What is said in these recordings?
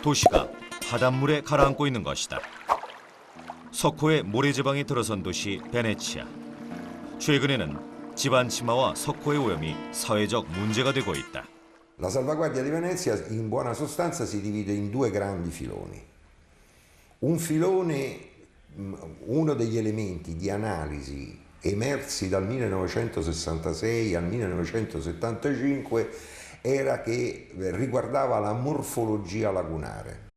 도시가 바닷물에 가라앉고 있는 것이다. 석호의 모래지방이 들어선 도시 베네치아. 최근에는 집안 침하와 석호의 오염이 사회적 문제가 되고 있다. La salvaguardia di Venezia in buona sostanza si divide in due grandi filoni. Un filone, uno degli elementi di analisi emersi dal 1966 al 1975 era che riguardava la morfologia lagunare.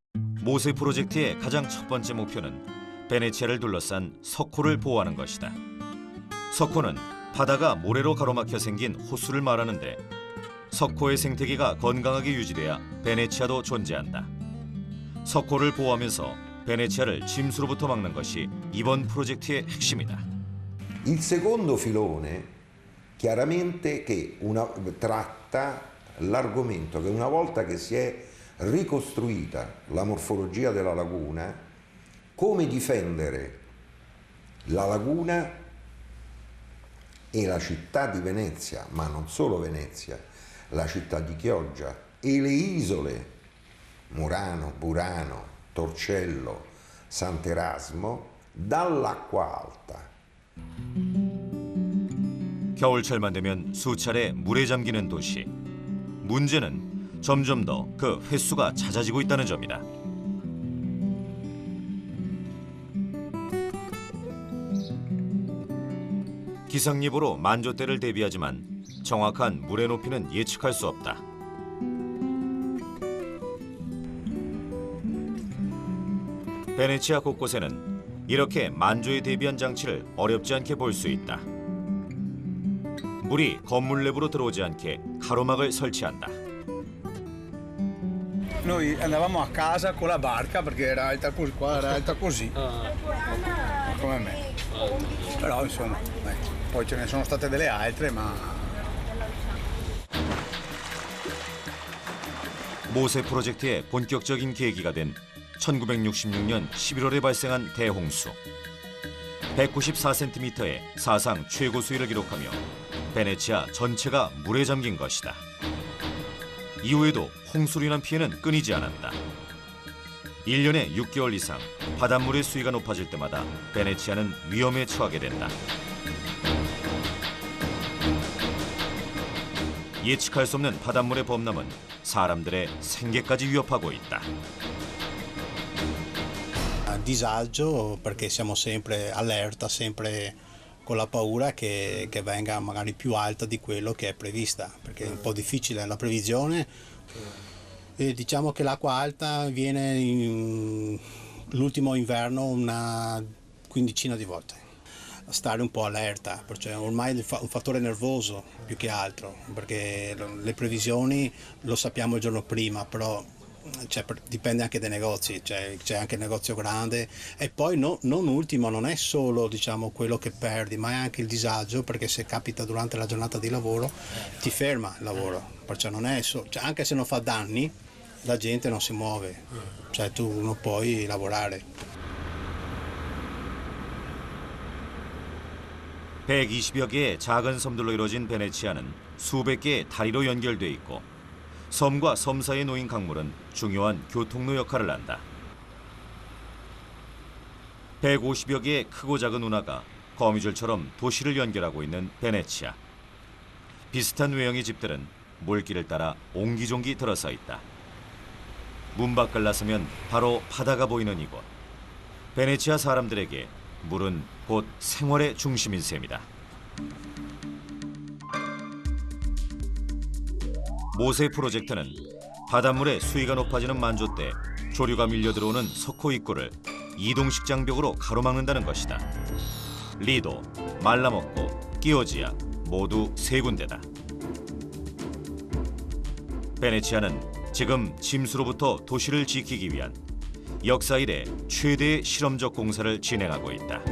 모세 프로젝트의 가장 첫 번째 목표는 베네치아를 둘러싼 석호를 보호하는 것이다. 석호는 바다가 모래로 가로막혀 생긴 호수를 말하는데 석호의 생태계가 건강하게 유지돼야 베네치아도 존재한다. 석호를 보호하면서 베네치아를 침수로부터 막는 것이 이번 프로젝트의 핵심이다. Il secondo filone chiaramente che tratta l'argomento che una volta che si è ricostruita la morfologia della laguna, come difendere la laguna e la città di Venezia, ma non solo Venezia, la città di Chioggia e le isole Murano, Burano, Torcello, Sant'Erasmo dall'acqua alta. 겨울철만 되면 수차례 물에 잠기는 도시. 문제는 점점 더 그 횟수가 잦아지고 있다는 점이다. 기상예보로 만조 때를 대비하지만 정확한 물의 높이는 예측할 수 없다. 베네치아 곳곳에는 이렇게 만조에 대비한 장치를 어렵지 않게 볼 수 있다. 물이 건물 내부로 들어오지 않게 가로막을 설치한다. Noi andavamo a casa con la barca perché era alta così, qua era alta così, come me. Però insomma, poi ce ne sono state delle altre, ma 모세 프로젝트의 본격적인 계기가 된 1966년 11월에 발생한 대홍수. 194cm의 사상 최고 수위를 기록하며 베네치아 전체가 물에 잠긴 것이다. 이후에도 홍수로 인한 피해는 끊이지 않았다. 1년에 6개월 이상 바닷물의 수위가 높아질 때마다 베네치아는 위험에 처하게 된다. 예측할 수 없는 바닷물의 범람은 사람들의 생계까지 위협하고 있다. Disagio perché siamo sempre allerta, sempre con la paura che venga magari più alta di quello che è prevista, perché è un po' difficile la previsione. E diciamo che l'acqua alta viene l'ultimo inverno una quindicina di volte. Stare un po' allerta, perché ormai è un fattore nervoso più che altro, perché le previsioni lo sappiamo il giorno prima, però dipende anche dai negozi, c'è anche il negozio grande e poi non ultimo non è solo diciamo quello che perdi, ma è anche il disagio, perché se capita durante la giornata di lavoro ti ferma il lavoro, perciò non è anche se non fa danni la gente non si muove, tu non puoi lavorare. 120여 개의 작은 섬들로 이루어진 베네치아는 수백 개의 다리로 연결돼 있고 섬과 섬 사이에 놓인 강물은 중요한 교통로 역할을 한다. 150여 개의 크고 작은 운하가 거미줄처럼 도시를 연결하고 있는 베네치아. 비슷한 외형의 집들은 물길을 따라 옹기종기 들어서 있다. 문 밖을 나서면 바로 바다가 보이는 이곳. 베네치아 사람들에게 물은 곧 생활의 중심인 셈이다. 모세 프로젝트는 바닷물의 수위가 높아지는 만조 때 조류가 밀려 들어오는 석호 입구를 이동식 장벽으로 가로막는다는 것이다. 리도, 말라먹고, 끼오지아 모두 세 군데다. 베네치아는 지금 침수로부터 도시를 지키기 위한 역사 이래 최대의 실험적 공사를 진행하고 있다.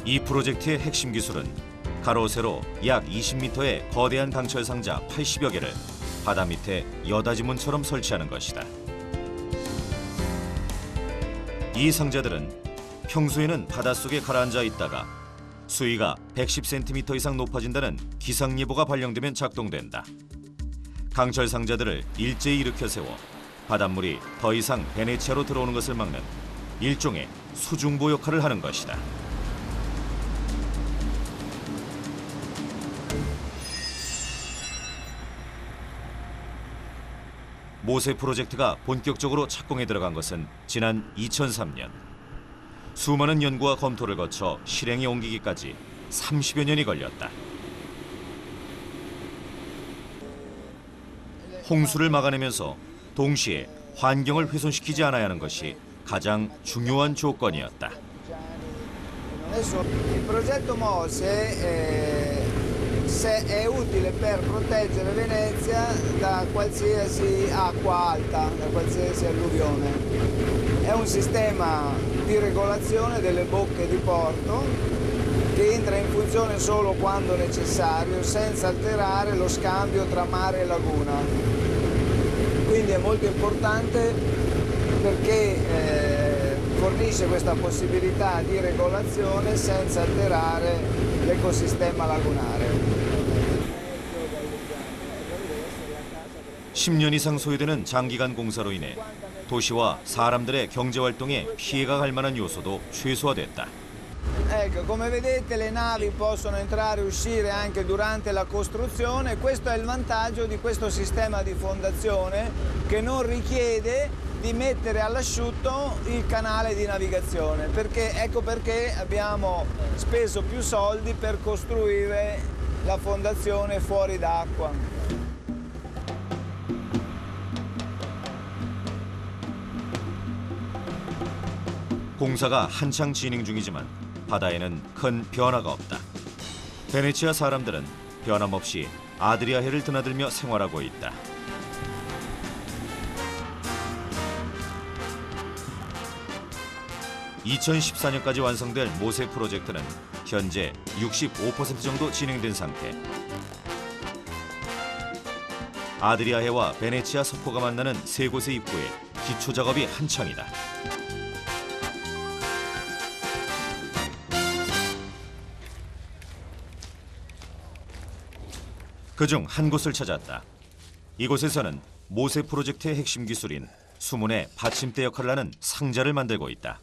이 프로젝트의 핵심 기술은 가로 세로 약 20m의 거대한 강철 상자 80여 개를 바다 밑에 여닫이문처럼 설치하는 것이다. 이 상자들은 평소에는 바닷속에 가라앉아 있다가 수위가 110cm 이상 높아진다는 기상예보가 발령되면 작동된다. 강철 상자들을 일제히 일으켜 세워 바닷물이 더 이상 베네치아로 들어오는 것을 막는 일종의 수중보 역할을 하는 것이다. 모세 프로젝트가 본격적으로 착공에 들어간 것은 지난 2003년. 수많은 연구와 검토를 거쳐 실행에 옮기기까지 30여 년이 걸렸다. 홍수를 막아내면서 동시에 환경을 훼손시키지 않아야 하는 것이 가장 중요한 조건이었다. Adesso il progetto MOSE è utile per proteggere Venezia da qualsiasi acqua alta, da qualsiasi alluvione. È un sistema di regolazione delle bocche di porto che entra in funzione solo quando necessario, senza alterare lo scambio tra mare e laguna. Quindi è molto importante perché fornisce questa possibilità di regolazione senza alterare l'ecosistema lagunare. 10년 이상 소요되는 장기간 공사로 인해 도시와 사람들의 경제활동에 피해가 갈 만한 요소도 최소화됐다. Ecco, come vedete le navi possono entrare e uscire anche durante la costruzione. Questo è il vantaggio di questo sistema di fondazione che non richiede di mettere all'asciutto il canale di navigazione, perché ecco perché abbiamo speso più soldi per costruire la fondazione fuori d'acqua. 공사가 한창 진행 중이지만 바다에는 큰 변화가 없다. 베네치아 사람들은 변함없이 아드리아해를 드나들며 생활하고 있다. (2014년까지) 완성될 모세 프로젝트는 현재 65% 정도 진행된 상태. 아드리아해와 베네치아 석호가 만나는 세 곳의 입구에 기초 작업이 한창이다. 그중 한 곳을 찾았다. 이곳에서는 모세 프로젝트의 핵심 기술인 수문의 받침대 역할을 하는 상자를 만들고 있다.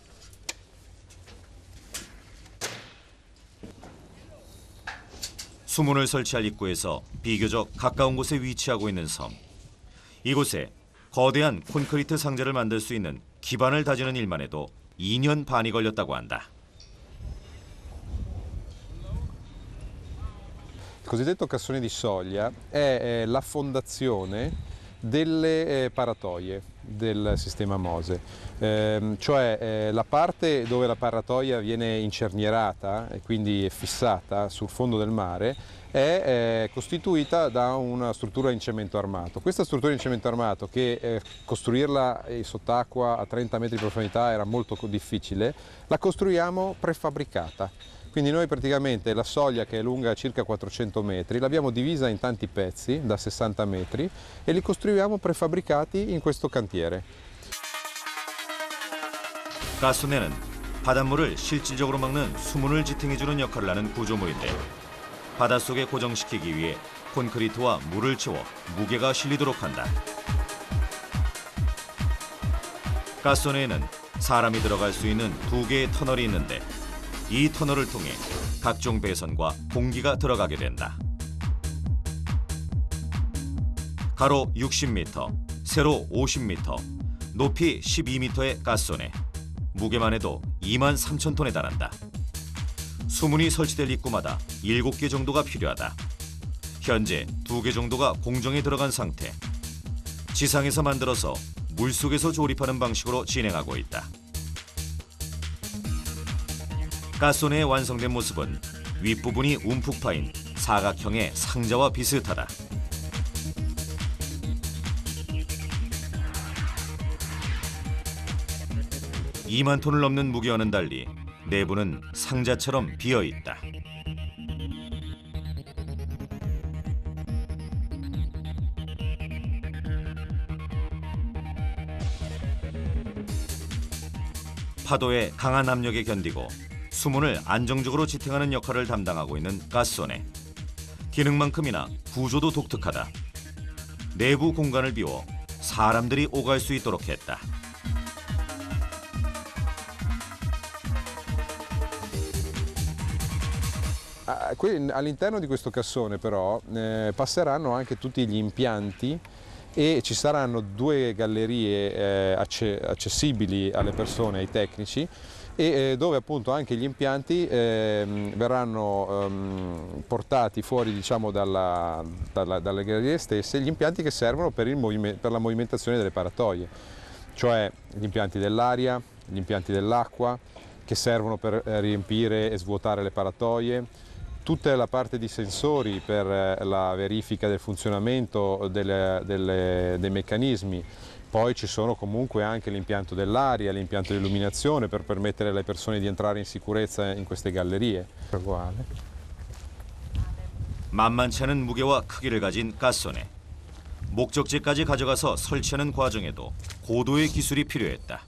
수문을 설치할 입구에서 비교적 가까운 곳에 위치하고 있는 섬. 이곳에 거대한 콘크리트 상자를 만들 수 있는 기반을 다지는 일만 해도 2년 반이 걸렸다고 한다. Il cosiddetto cassone di soglia è la fondazione delle paratoie del sistema MOSE, cioè la parte dove la paratoia viene incernierata e quindi è fissata sul fondo del mare è costituita da una struttura in cemento armato. Questa struttura in cemento armato, che costruirla sott'acqua a 30 metri di profondità era molto difficile, la costruiamo prefabbricata. Quindi noi praticamente la soglia, che è lunga circa 400 metri, l'abbiamo divisa in tanti pezzi da 60 metri e li costruiamo prefabbricati in questo cantiere. 가스내는 바닷물을 실질적으로 막는 수문을 지탱해주는 역할을 하는 구조물인데 바닷속에 고정시키기 위해 콘크리트와 물을 채워 무게가 실리도록 한다. 가스내에는 사람이 들어갈 수 있는 2개의 터널이 있는데 이 터널을 통해 각종 배선과 공기가 들어가게 된다. 가로 60m, 세로 50m, 높이 12m의 가스내. 무게만 해도 23,000톤에 달한다. 수문이 설치될 입구마다 7개 정도가 필요하다. 현재 2개 정도가 공정에 들어간 상태. 지상에서 만들어서 물속에서 조립하는 방식으로 진행하고 있다. 가스내의 완성된 모습은 윗부분이 움푹 파인 사각형의 상자와 비슷하다. (2만 톤을) 넘는 무게와는 달리 내부는 상자처럼 비어있다. 파도의 강한 압력에 견디고 수문을 안정적으로 지탱하는 역할을 담당하고 있는 가쏘네. 기능만큼이나 구조도 독특하다. 내부 공간을 비워 사람들이 오갈 수 있도록 했다. All'interno di questo cassone però passeranno anche tutti gli impianti e ci saranno 2 gallerie accessibili alle persone, ai tecnici, e dove appunto anche gli impianti verranno portati fuori, diciamo, dalle gallerie stesse, gli impianti che servono per la movimentazione delle paratoie, cioè gli impianti dell'aria, gli impianti dell'acqua, che servono per riempire e svuotare le paratoie, tutta la parte di sensori per la verifica del funzionamento dei meccanismi. Poi ci sono comunque anche l'impianto dell'aria, l'impianto di illuminazione per permettere alle persone di entrare in sicurezza in queste gallerie. Uguale. 만만치 않은 무게와 크기를 가진 가쏘네. 목적지까지 가져가서 설치하는 과정에도 고도의 기술이 필요했다.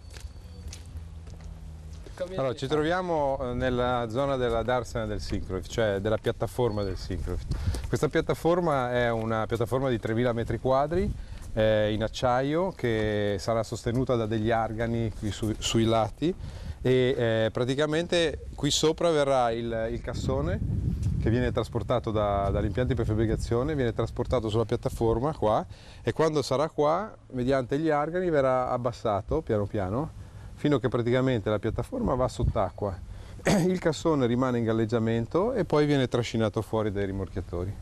Allora, ci troviamo nella zona della darsena del Syncrolift, cioè della piattaforma del Syncrolift. Questa piattaforma è una piattaforma di 3.000 metri quadri in acciaio che sarà sostenuta da degli argani qui sui lati e praticamente qui sopra verrà il cassone che viene trasportato dagli impianti per fabbricazione, viene trasportato sulla piattaforma qua e quando sarà qua, mediante gli argani, verrà abbassato piano piano fino a che praticamente la piattaforma va sott'acqua. Il cassone rimane in galleggiamento e poi viene trascinato fuori dai rimorchiatori.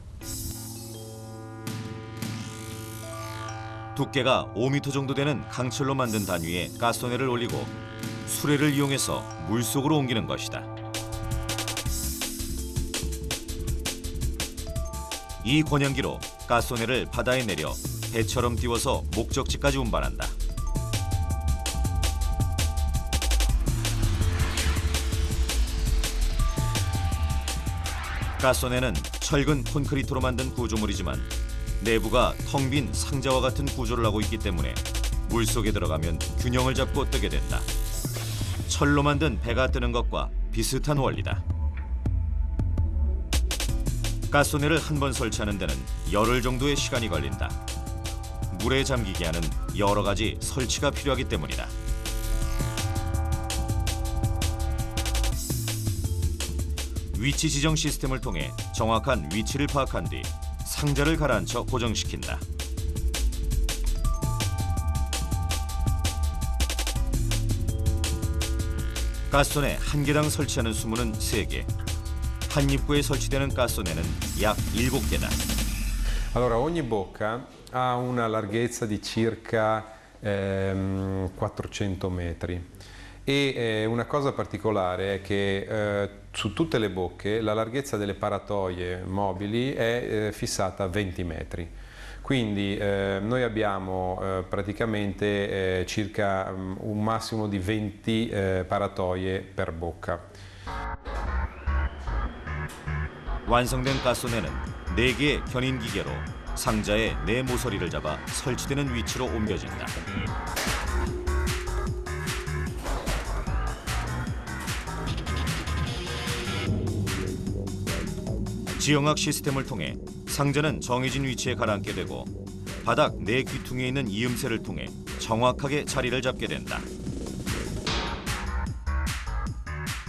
두께가 5m 정도 되는 강철로 만든 단위에 가쏘네를 올리고 수레를 이용해서 물속으로 옮기는 것이다. 이 권양기로 가쏘네를 바다에 내려 배처럼 띄워서 목적지까지 운반한다. 가쏘네는 철근 콘크리트로 만든 구조물이지만 내부가 텅 빈 상자와 같은 구조를 하고 있기 때문에 물속에 들어가면 균형을 잡고 뜨게 된다. 철로 만든 배가 뜨는 것과 비슷한 원리다. 가쏘네를 한 번 설치하는 데는 열흘 정도의 시간이 걸린다. 물에 잠기게 하는 여러 가지 설치가 필요하기 때문이다. 위치 지정 시스템을 통해 정확한 위치를 파악한 뒤 상자를 가라앉혀 고정시킨다. 가쏘네 한 개당 설치하는 수문은 3개. 한 입구에 설치되는 가쏘네는 약 7개다. Allora, ogni bocca ha una larghezza di circa 400 metri e una cosa particolare è che su tutte le bocche la larghezza delle paratoie mobili è fissata a 20 metri. Quindi noi abbiamo praticamente circa un massimo di 20 paratoie per bocca. 완성된 가쏘네는 4개의 견인 기계로 상자의 4 모서리를 잡아 설치되는 위치로 옮겨진다. 지형학 시스템을 통해 상자는 정해진 위치에 가라앉게 되고 바닥 4 귀퉁이에 있는 이음새를 통해 정확하게 자리를 잡게 된다.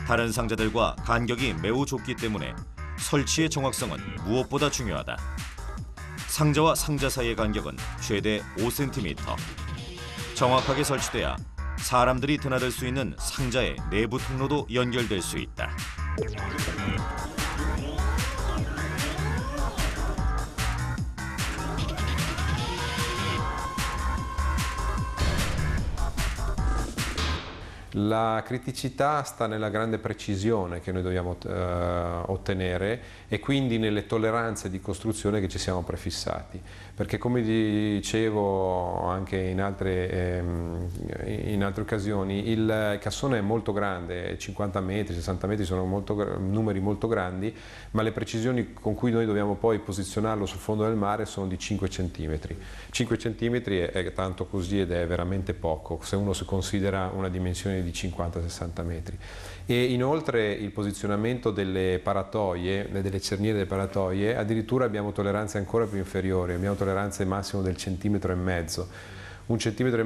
다른 상자들과 간격이 매우 좁기 때문에 설치의 정확성은 무엇보다 중요하다. 상자와 상자 사이의 간격은 최대 5cm. 정확하게 설치돼야 사람들이 드나들 수 있는 상자의 내부 통로도 연결될 수 있다. La criticità sta nella grande precisione che noi dobbiamo ottenere e quindi nelle tolleranze di costruzione che ci siamo prefissati, perché come dicevo anche in altre occasioni il cassone è molto grande, 50 metri, 60 metri sono numeri molto grandi, ma le precisioni con cui noi dobbiamo poi posizionarlo sul fondo del mare sono di 5 centimetri. 5 centimetri è tanto così ed è veramente poco se uno si considera una dimensione di di 50-60 metri. E inoltre il posizionamento delle paratoie, delle cerniere delle paratoie, addirittura abbiamo tolleranze ancora più inferiori, abbiamo tolleranze massimo del 1,5 centimetri. 1,5 centimetri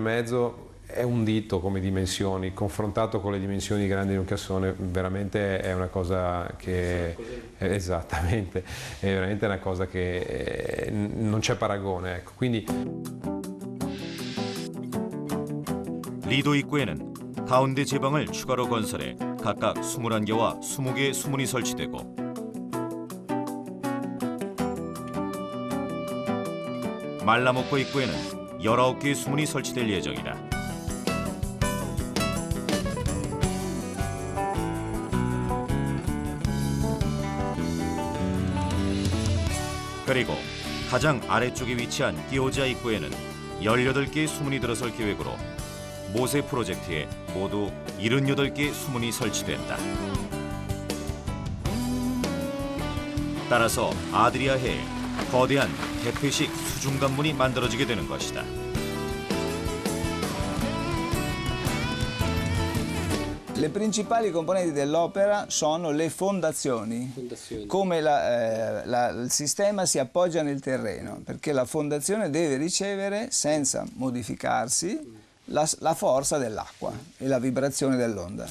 è un dito come dimensioni, confrontato con le dimensioni di grandi Luncassone veramente è una cosa che esattamente, è veramente una cosa che non c'è paragone, ecco. Quindi 리도 입구에는 가운데 제방을 추가로 건설해 각각 21개와 20개의 수문이 설치되고 말라목고 입구에는 19개의 수문이 설치될 예정이다. 그리고 가장 아래쪽에 위치한 끼오지아 입구에는 18개의 수문이 들어설 계획으로 모세 프로젝트에 모두 78개의 수문이 설치된다. 따라서 아드리아해에 거대한 대패식 수중관문이 만들어지게 되는 것이다. Le principali componenti dell'opera sono le fondazioni, come il sistema si appoggia nel terreno, perché la fondazione deve ricevere, senza modificarsi, la forza dell'acqua e la vibrazione dell'onda.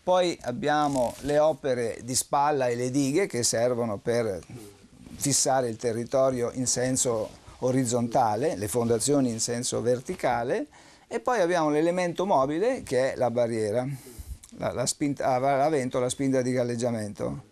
Poi abbiamo le opere di spalla e le dighe che servono per fissare il territorio in senso orizzontale, le fondazioni in senso verticale, e poi abbiamo l'elemento mobile che è la barriera. La spinta a vento, la spinta di galleggiamento.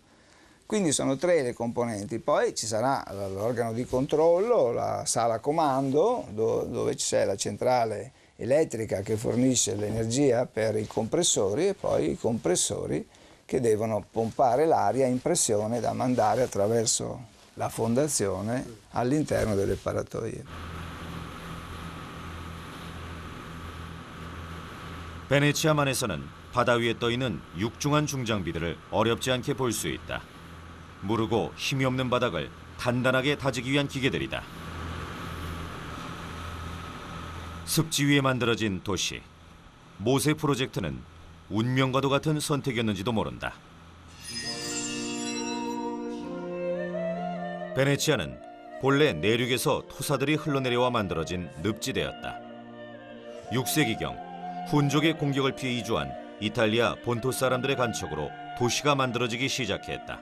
Quindi sono 3 le componenti. Poi ci sarà l'organo di controllo, la sala comando, dove c'è la centrale elettrica che fornisce l'energia per i compressori, e poi i compressori che devono pompare l'aria in pressione da mandare attraverso la fondazione all'interno delle paratoie. 베네치아만에서는 바다 위에 떠있는 육중한 중장비들을 어렵지 않게 볼 수 있다. 무르고 힘이 없는 바닥을 단단하게 다지기 위한 기계들이다. 습지 위에 만들어진 도시. 모세 프로젝트는 운명과도 같은 선택이었는지도 모른다. 베네치아는 본래 내륙에서 토사들이 흘러내려와 만들어진 늪지대였다. 6세기경 훈족의 공격을 피해 이주한 이탈리아 본토 사람들의 간척으로 도시가 만들어지기 시작했다.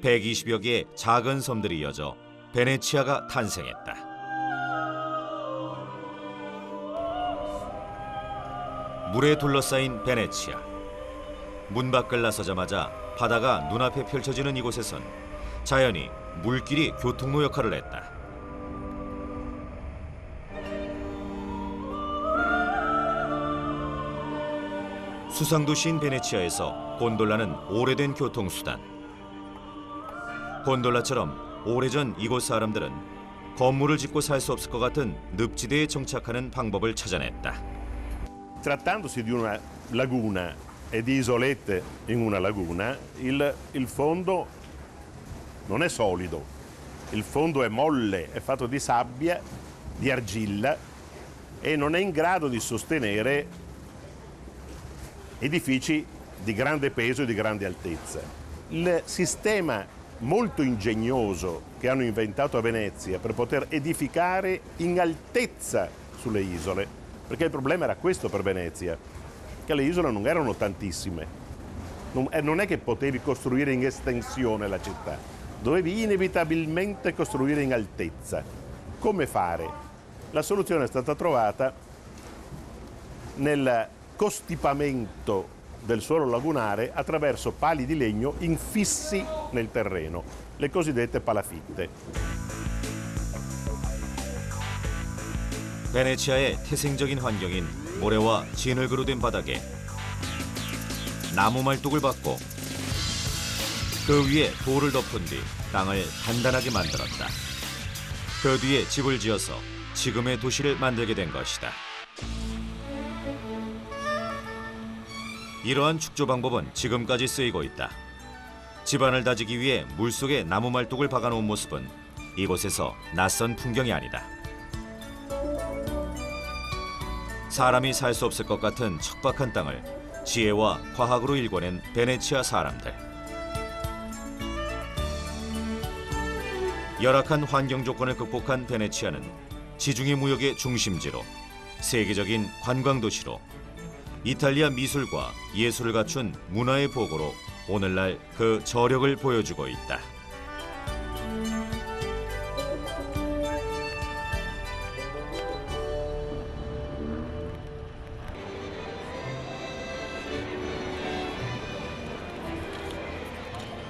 120여 개의 작은 섬들이 이어져 베네치아가 탄생했다. 물에 둘러싸인 베네치아. 문 밖을 나서자마자 바다가 눈앞에 펼쳐지는 이곳에선 자연히 물길이 교통로 역할을 했다. 수상도시인 베네치아에서 곤돌라는 오래된 교통수단. 곤돌라처럼 오래전 이곳 사람들은 건물을 짓고 살 수 없을 것 같은 늪지대에 정착하는 방법을 찾아냈다. Trattandosi di una laguna e di isolette in una laguna, il fondo non è solido, il fondo è molle, è fatto di sabbia, di argilla e non è in grado di sostenere edifici di grande peso e di grande altezza. Il sistema molto ingegnoso che hanno inventato a Venezia per poter edificare in altezza sulle isole, perché il problema era questo per Venezia, che le isole non erano tantissime, non è che potevi costruire in estensione la città, dovevi inevitabilmente costruire in altezza. Come fare? La soluzione è stata trovata nel costipamento del suolo lagunare attraverso pali di legno infissi nel terreno, le cosiddette palafitte. 베네치아의 태생적인 환경인 모래와 진흙으로 된 바닥에 나무 말뚝을 박고 그 위에 돌을 덮은 뒤 땅을 단단하게 만들었다. 그 뒤에 집을 지어서 지금의 도시를 만들게 된 것이다. 이러한 축조 방법은 지금까지 쓰이고 있다. 집안을 다지기 위해 물속에 나무 말뚝을 박아놓은 모습은 이곳에서 낯선 풍경이 아니다. 사람이 살 수 없을 것 같은 척박한 땅을 지혜와 과학으로 일궈낸 베네치아 사람들. 열악한 환경 조건을 극복한 베네치아는 지중해 무역의 중심지로 세계적인 관광 도시로 이탈리아 미술과 예술을 갖춘 문화의 보고로 오늘날 그 저력을 보여주고 있다.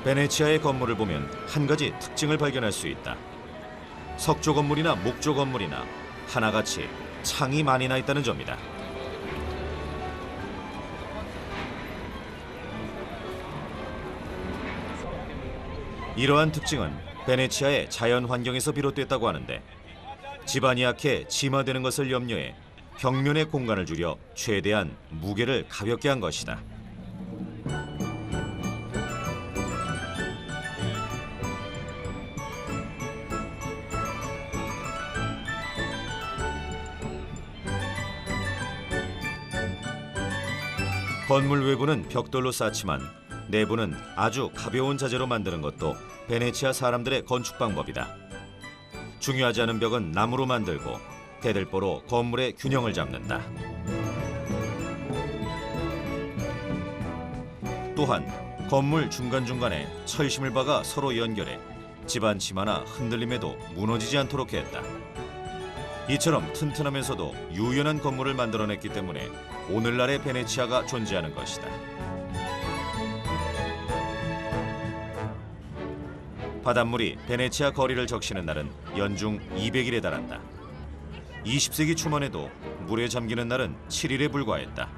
베네치아의 건물을 보면 한 가지 특징을 발견할 수 있다. 석조 건물이나 목조 건물이나 하나같이 창이 많이 나 있다는 점이다. 이러한 특징은 베네치아의 자연 환경에서 비롯됐다고 하는데 집안이 약해 침하되는 것을 염려해 벽면의 공간을 줄여 최대한 무게를 가볍게 한 것이다. 건물 외부는 벽돌로 쌓지만 내부는 아주 가벼운 자재로 만드는 것도 베네치아 사람들의 건축 방법이다. 중요하지 않은 벽은 나무로 만들고 대들보로 건물의 균형을 잡는다. 또한 건물 중간중간에 철심을 박아 서로 연결해 집안 치마나 흔들림에도 무너지지 않도록 했다. 이처럼 튼튼하면서도 유연한 건물을 만들어냈기 때문에 오늘날의 베네치아가 존재하는 것이다. 바닷물이 베네치아 거리를 적시는 날은 연중 200일에 달한다. 20세기 초만 해도 물에 잠기는 날은 7일에 불과했다.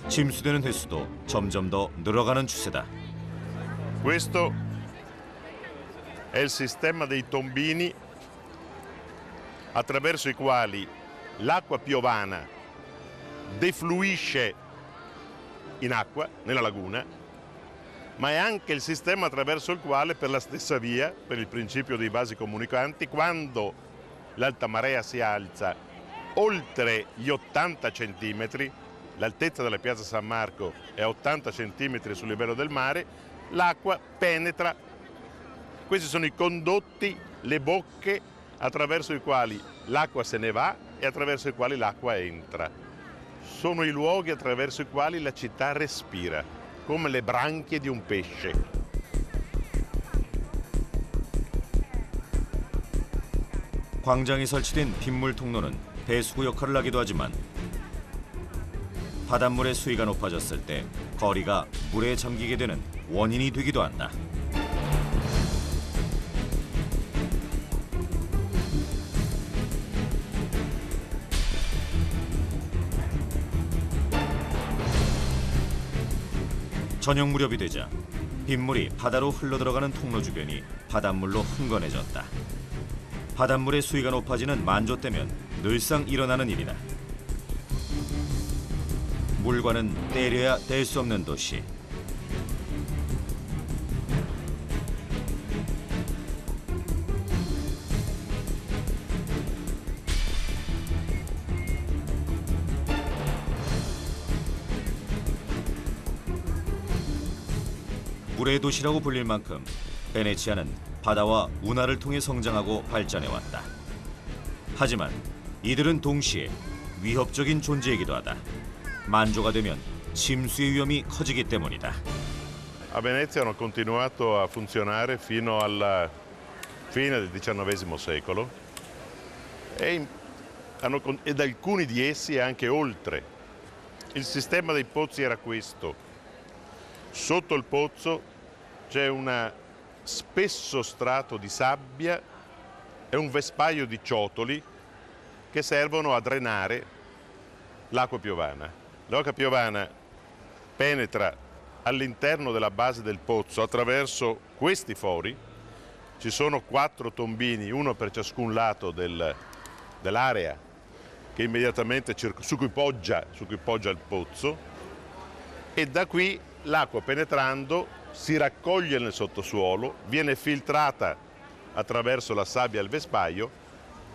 침수되는 횟수도 점점 더 늘어가는 추세다. Questo è il sistema dei tombini attraverso i quali l'acqua piovana defluisce in acqua, nella laguna, ma è anche il sistema attraverso il quale per la stessa via, per il principio dei vasi comunicanti, quando l'alta marea si alza oltre gli 80 centimetri, l'altezza della piazza San Marco è a 80 centimetri sul livello del mare, l'acqua penetra. Questi sono i condotti, le bocche attraverso i quali l'acqua se ne va e attraverso i quali l'acqua entra. Sono i luoghi attraverso i quali la città respira, come le branchie di un pesce. 광장에 설치된 빗물 통로는 배수구 역할을 하기도 하지만 바닷물의 수위가 높아졌을 때 거리가 물에 잠기게 되는 원인이 되기도 한다. 저녁 무렵이 되자 빗물이 바다로 흘러들어가는 통로 주변이 바닷물로 흥건해졌다. 바닷물의 수위가 높아지는 만조 때면 늘상 일어나는 일이다. 물과는 때려야 뗄 수 없는 도시. 물의 도시라고 불릴 만큼 베네치아는 바다와 운하를 통해 성장하고 발전해왔다. 하지만 이들은 동시에 위협적인 존재이기도 하다. 만조가 되면 침수의 위험이 커지기 때문이다. A Venezia hanno continuato a funzionare fino alla fine del XIX secolo ed alcuni di essi anche oltre. Il sistema dei pozzi era questo. Sotto il pozzo c'è un spesso strato di sabbia e un vespaio di ciotoli che servono a drenare l'acqua piovana. L'acqua piovana penetra all'interno della base del pozzo attraverso questi fori. Ci sono 4 tombini, uno per ciascun lato dell'area che immediatamente su cui poggia il pozzo, e da qui l'acqua penetrando si raccoglie nel sottosuolo, viene filtrata attraverso la sabbia e il vespaio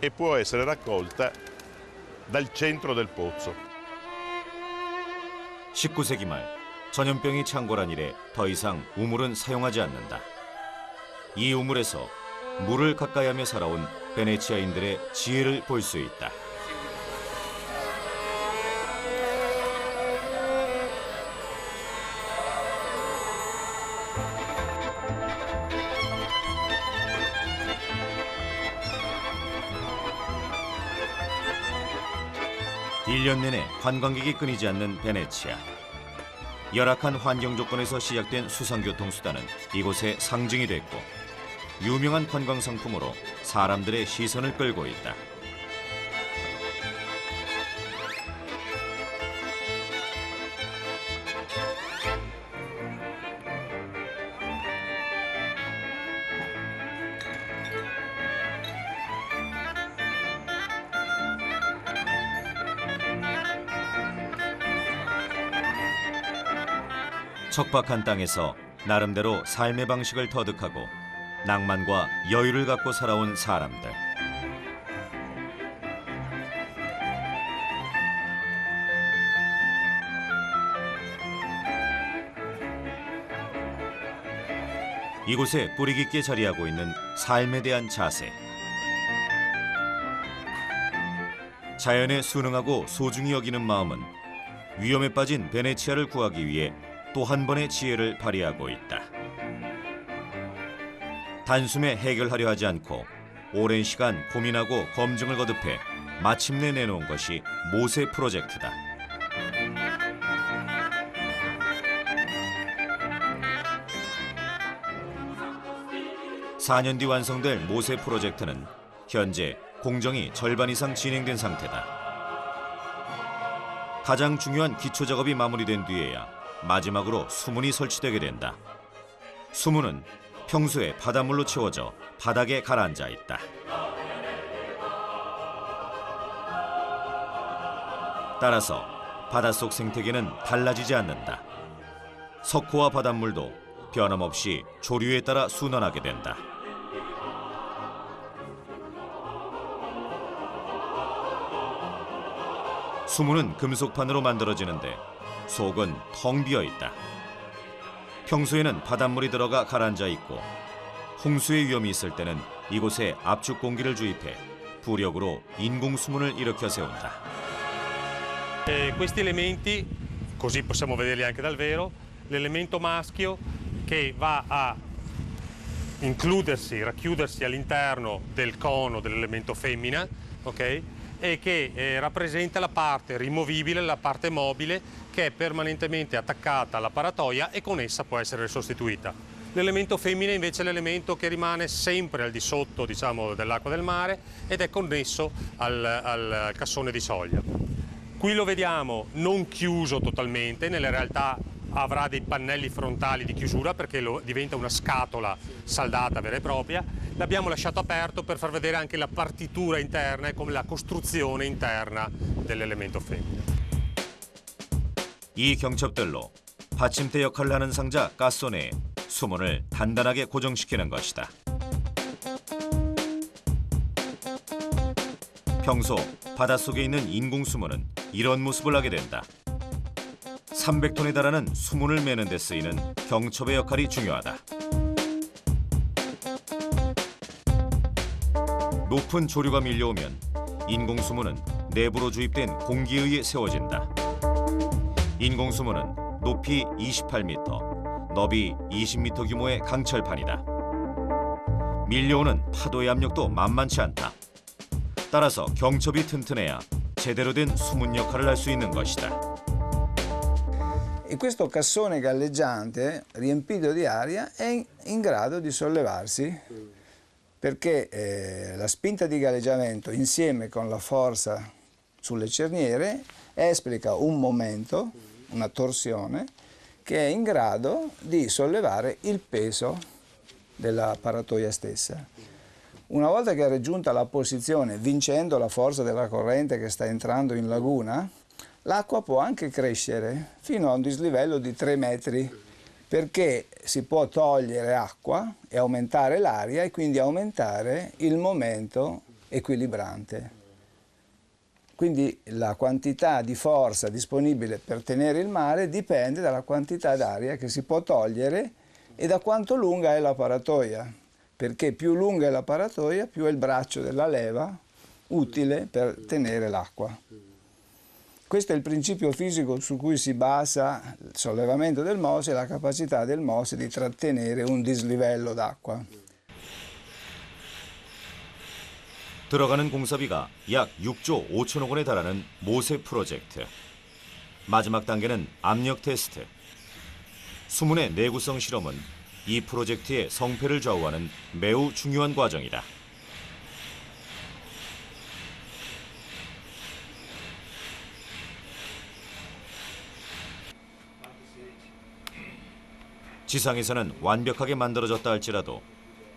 e può essere raccolta dal centro del pozzo. 19세기 말 전염병이 창궐한 이래 더 이상 우물은 사용하지 않는다. 이 우물에서 물을 가까이하며 살아온 베네치아인들의 지혜를 볼 수 있다. 일 년 내내 관광객이 끊이지 않는 베네치아. 열악한 환경 조건에서 시작된 수상교통 수단은 이곳의 상징이 됐고 유명한 관광 상품으로 사람들의 시선을 끌고 있다. 척박한 땅에서 나름대로 삶의 방식을 터득하고 낭만과 여유를 갖고 살아온 사람들. 이곳에 뿌리 깊게 자리하고 있는 삶에 대한 자세. 자연에 순응하고 소중히 여기는 마음은 위험에 빠진 베네치아를 구하기 위해 또 한 번의 지혜를 발휘하고 있다. 단숨에 해결하려 하지 않고 오랜 시간 고민하고 검증을 거듭해 마침내 내놓은 것이 모세 프로젝트다. (4년) 뒤 완성될 모세 프로젝트는 현재 공정이 절반 이상 진행된 상태다. 가장 중요한 기초 작업이 마무리된 뒤에야 마지막으로 수문이 설치되게 된다. 수문은 평소에 바닷물로 채워져 바닥에 가라앉아 있다. 따라서 바닷속 생태계는 달라지지 않는다. 석호와 바닷물도 변함없이 조류에 따라 순환하게 된다. 수문은 금속판으로 만들어지는데 속은 텅 비어 있다. 평소에는 바닷물이 들어가 가라앉아 있고 홍수의 위험이 있을 때는 이곳에 압축 공기를 주입해 부력으로 인공 수문을 일으켜 세운다. Questi elementi, così possiamo vederli anche dal vero, l'elemento maschio che va a includersi, racchiudersi all'interno del cono dell'elemento femmina, ok? E che rappresenta la parte rimovibile, la parte mobile che è permanentemente attaccata alla paratoia e con essa può essere sostituita. L'elemento femmina invece è l'elemento che rimane sempre al di sotto, diciamo, dell'acqua del mare ed è connesso al cassone di soglia. Qui lo vediamo non chiuso totalmente, nella realtà avrà dei pannelli frontali di chiusura perché diventa una scatola saldata vera e propria. L'abbiamo lasciato aperto per far vedere anche la partitura interna e come la costruzione interna dell'elemento femmina. 이 경첩들로 받침대 역할을 하는 상자 가소네에 수문을 단단하게 고정시키는 것이다. 평소 바닷속에 있는 인공 수문은 이런 모습을 하게 된다. 300톤에 달하는 수문을 매는 데 쓰이는 경첩의 역할이 중요하다. 높은 조류가 밀려오면 인공 수문은 내부로 주입된 공기에 의해 세워진다. 인공 수문은 높이 28m, 너비 20m 규모의 강철판이다. 밀려오는 파도의 압력도 만만치 않다. 따라서 경첩이 튼튼해야 제대로 된 수문 역할을 할 수 있는 것이다. E questo cassone galleggiante riempito di aria è in grado di sollevarsi perché la spinta di galleggiamento insieme con la forza sulle cerniere esplica un momento, una torsione, che è in grado di sollevare il peso della paratoia stessa. Una volta che ha raggiunta la posizione, vincendo la forza della corrente che sta entrando in laguna, l'acqua può anche crescere fino a un dislivello di 3 metri perché si può togliere acqua e aumentare l'aria e quindi aumentare il momento equilibrante. Quindi la quantità di forza disponibile per tenere il mare dipende dalla quantità d'aria che si può togliere e da quanto lunga è la paratoia, perché più lunga è la paratoia, più è il braccio della leva utile per tenere l'acqua. Questo è il principio fisico su cui si basa il sollevamento del Mose e la capacità del Mose di trattenere un dislivello d'acqua. 들어가는 공사비가 약 6조 5천억 원에 달하는 모세 프로젝트. 마지막 단계는 압력 테스트. 수문의 내구성 실험은 이 프로젝트의 성패를 좌우하는 매우 중요한 과정이다. 지상에서는 완벽하게 만들어졌다 할지라도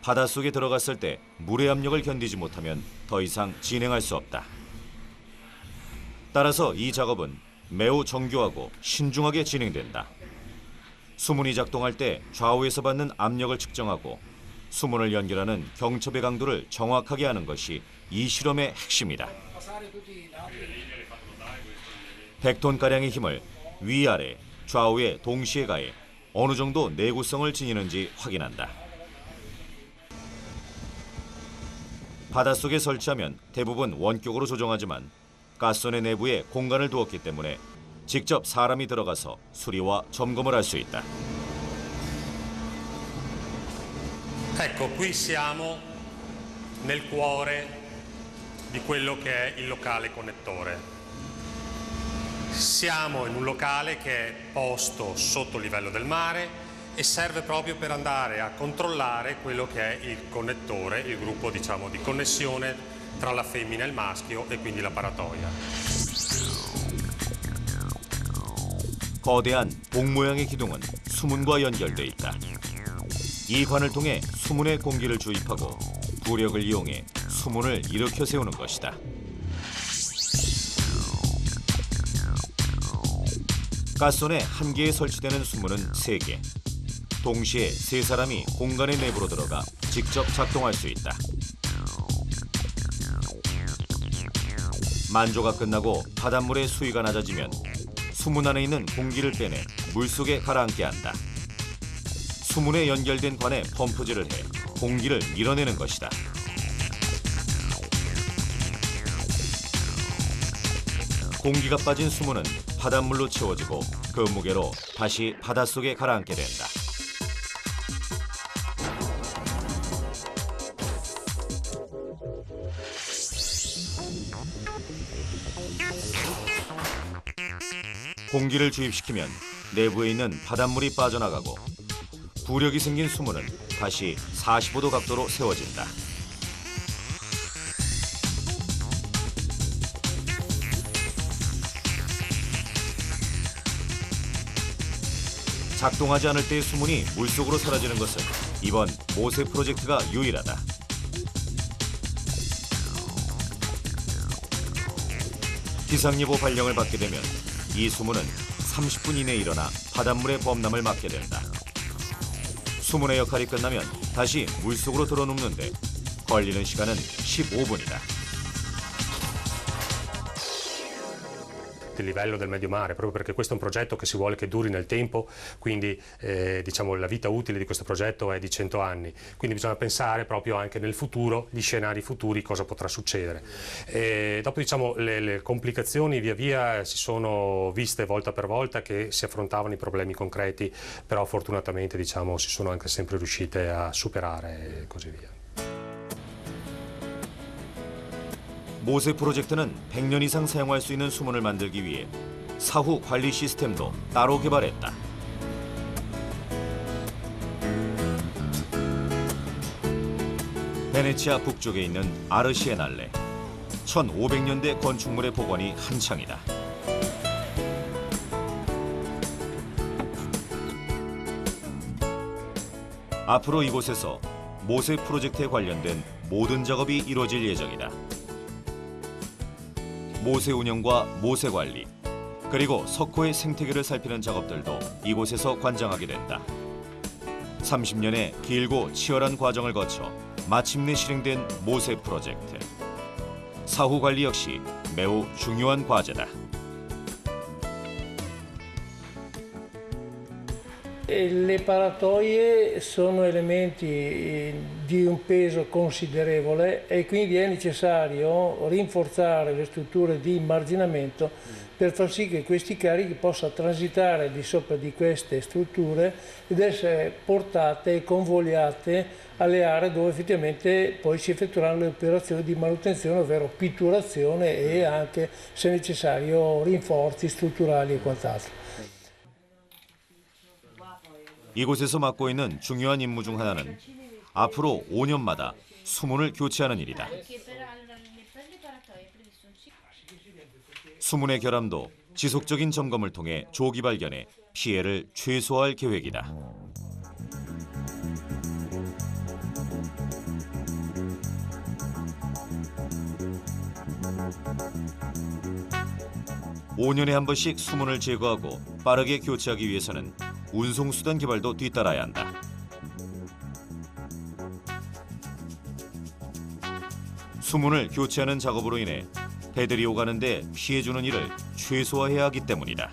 바닷속에 들어갔을 때 물의 압력을 견디지 못하면 더 이상 진행할 수 없다. 따라서 이 작업은 매우 정교하고 신중하게 진행된다. 수문이 작동할 때 좌우에서 받는 압력을 측정하고 수문을 연결하는 경첩의 강도를 정확하게 하는 것이 이 실험의 핵심이다. 100톤가량의 힘을 위아래, 좌우에 동시에 가해 어느 정도 내구성을 지니는지 확인한다. 바닷속에 설치하면 대부분 원격으로 조정하지만 가스선의 내부에 공간을 두었기 때문에 직접 사람이 들어가서 수리와 점검을 할 수 있다. Ecco, qui siamo nel cuore di quello che è il locale connettore. Siamo in un locale che è posto sotto il livello del mare e serve proprio per andare a controllare quello che è il connettore, il gruppo diciamo di connessione tra la femmina e il maschio e quindi la paratoia. 거대한 복 모양의 기둥은 수문과 연결돼 있다. 이 관을 통해 수문에 공기를 주입하고 부력을 이용해 수문을 일으켜 세우는 것이다. 가스선에 한 개에 설치되는 수문은 3개. 동시에 3사람이 공간의 내부로 들어가 직접 작동할 수 있다. 만조가 끝나고 바닷물의 수위가 낮아지면 수문 안에 있는 공기를 빼내 물속에 가라앉게 한다. 수문에 연결된 관에 펌프질을 해 공기를 밀어내는 것이다. 공기가 빠진 수문은 바닷물로 채워지고 그 무게로 다시 바닷속에 가라앉게 된다. 공기를 주입시키면 내부에 있는 바닷물이 빠져나가고 부력이 생긴 수문은 다시 45도 각도로 세워진다. 작동하지 않을 때의 수문이 물속으로 사라지는 것은 이번 모세 프로젝트가 유일하다. 기상예보 발령을 받게 되면 이 수문은 30분 이내에 일어나 바닷물의 범람을 막게 된다. 수문의 역할이 끝나면 다시 물속으로 들어눕는데 걸리는 시간은 15분이다. Il livello del medio mare, proprio perché questo è un progetto che si vuole che duri nel tempo, quindi diciamo la vita utile di questo progetto è di 100 anni, quindi bisogna pensare proprio anche nel futuro, gli scenari futuri, cosa potrà succedere. Dopo diciamo le complicazioni via via si sono viste volta per volta che si affrontavano i problemi concreti, però fortunatamente diciamo si sono anche sempre riuscite a superare e così via. 모세 프로젝트는 100년 이상 사용할 수 있는 수문을 만들기 위해 사후 관리 시스템도 따로 개발했다. 베네치아 북쪽에 있는 아르시에날레. 1500년대 건축물의 복원이 한창이다. 앞으로 이곳에서 모세 프로젝트에 관련된 모든 작업이 이루어질 예정이다. 모세 운영과 모세 관리, 그리고 석호의 생태계를 살피는 작업들도 이곳에서 관장하게 된다. 30년의 길고 치열한 과정을 거쳐 마침내 실행된 모세 프로젝트. 사후 관리 역시 매우 중요한 과제다. Le paratoie sono elementi di un peso considerevole e quindi è necessario rinforzare le strutture di marginamento per far sì che questi carichi possano transitare di sopra di queste strutture ed essere portate e convogliate alle aree dove effettivamente poi si effettueranno le operazioni di manutenzione, ovvero pitturazione e anche, se necessario, rinforzi strutturali e quant'altro. 이곳에서 맡고 있는 중요한 임무 중 하나는 앞으로 5년마다 수문을 교체하는 일이다. 수문의 결함도 지속적인 점검을 통해 조기 발견해 피해를 최소화할 계획이다. (5년에) 한 번씩 수문을 제거하고 빠르게 교체하기 위해서는 운송수단 개발도 뒤따라야 한다. 수문을 교체하는 작업으로 인해 배들이 오가는데 피해 주는 일을 최소화해야 하기 때문이다.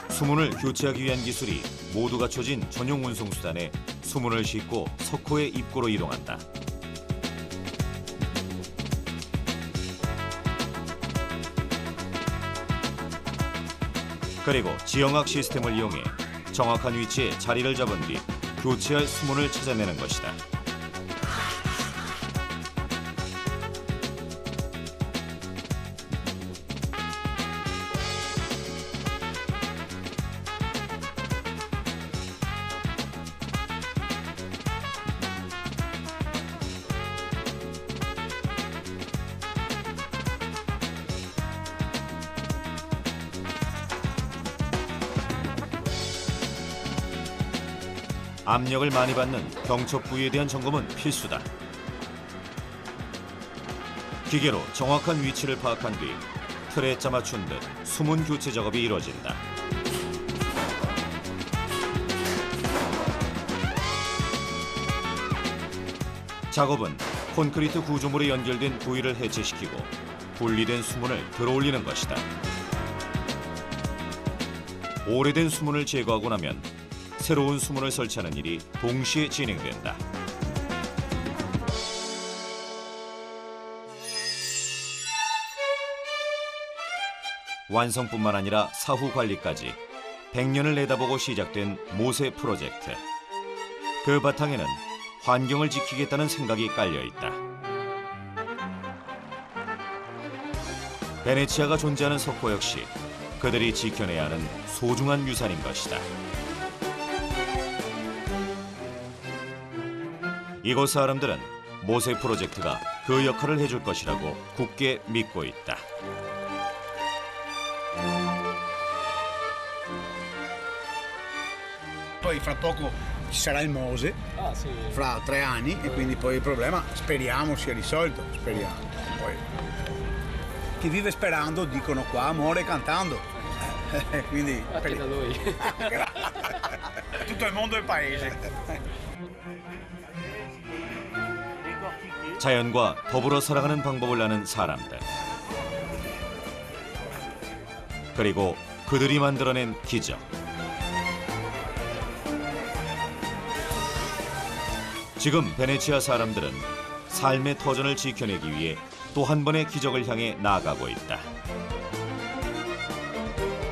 수문을 교체하기 위한 기술이 모두 갖춰진 전용 운송수단에 수문을 싣고 석호의 입구로 이동한다. 그리고 지형학 시스템을 이용해 정확한 위치에 자리를 잡은 뒤 교체할 수문을 찾아내는 것이다. 압력을 많이 받는 경첩 부위에 대한 점검은 필수다. 기계로 정확한 위치를 파악한 뒤 틀에 짜맞춘 듯 수문 교체 작업이 이루어진다. 작업은 콘크리트 구조물에 연결된 부위를 해체시키고 분리된 수문을 들어올리는 것이다. 오래된 수문을 제거하고 나면 새로운 수문을 설치하는 일이 동시에 진행된다. 완성뿐만 아니라 사후 관리까지 100년을 내다보고 시작된 모세 프로젝트. 그 바탕에는 환경을 지키겠다는 생각이 깔려 있다. 베네치아가 존재하는 석호 역시 그들이 지켜내야 하는 소중한 유산인 것이다. 이곳 사람들은 모세 프로젝트가 그 역할을 해줄 것이라고 굳게 믿고 있다. Poi fra poco ci sarà il Mose, fra 3 anni, e quindi poi il problema speriamo sia risolto, speriamo. Poi chi vive sperando, dicono qua, muore cantando. Quindi anche da noi. Tutto il mondo è paese. 자연과 더불어 살아가는 방법을 아는 사람들. 그리고 그들이 만들어낸 기적. 지금 베네치아 사람들은 삶의 터전을 지켜내기 위해 또 한 번의 기적을 향해 나아가고 있다.